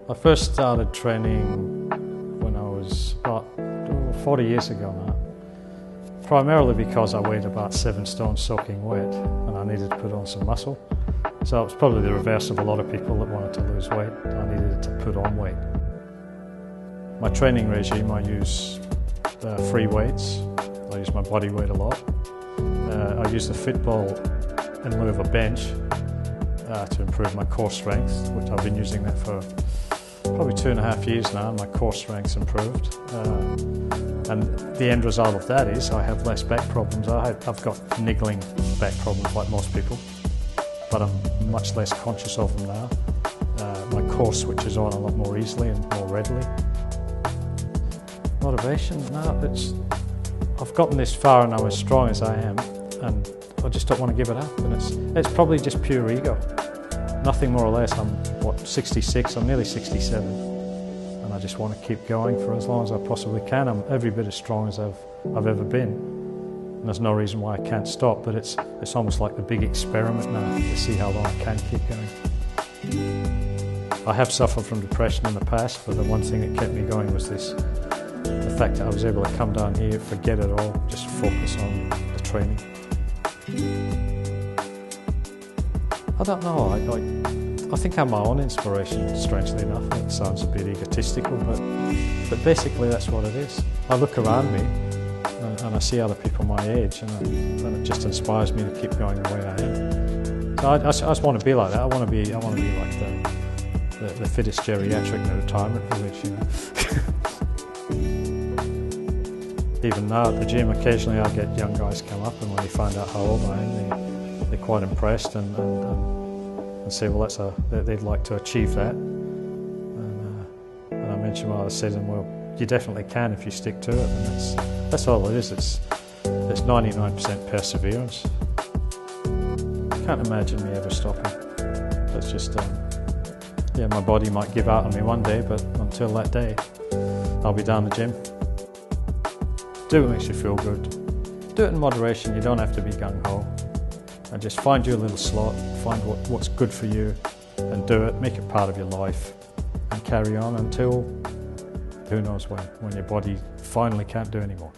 I first started training when I was about 40 years ago now, primarily because I weighed about 7 stone soaking wet and I needed to put on some muscle. So it was probably the reverse of a lot of people that wanted to lose weight. I needed to put on weight. My training regime, I use free weights. I use my body weight a lot. I use the fit ball in lieu of a bench to improve my core strength, which I've been using that for probably 2.5 years now, and my core strength's improved. And the end result of that is I have less back problems. I've got niggling back problems like most people, but I'm much less conscious of them now. My core switches on a lot more easily and more readily. Motivation? No, I've gotten this far and I'm as strong as I am, and I just don't want to give it up. And it's probably just pure ego. Nothing more or less. I'm, 66? I'm nearly 67. And I just want to keep going for as long as I possibly can. I'm every bit as strong as I've ever been. And there's no reason why I can't stop, but it's almost like the big experiment now to see how long I can keep going. I have suffered from depression in the past, but the one thing that kept me going was the fact that I was able to come down here, forget it all, just focus on the training. I don't know, I think I'm my own inspiration, strangely enough. It sounds a bit egotistical, but basically that's what it is. I look around me and I see other people my age, and it just inspires me to keep going the way I am. So I just want to be like that. I want to be like the fittest geriatric in a retirement village, you know. Even now at the gym, occasionally I get young guys come up, and when they find out how old I am, they're quite impressed and say, well, they'd like to achieve that. And I mentioned what I said, and well, you definitely can if you stick to it. And that's all it is. It's 99% perseverance. Can't imagine me ever stopping. It's just, yeah, my body might give out on me one day, but until that day, I'll be down the gym. Do what makes you feel good. Do it in moderation. You don't have to be gung-ho. And just find you a little slot, find what's good for you, and do it. Make it part of your life, and carry on until who knows when your body finally can't do anymore.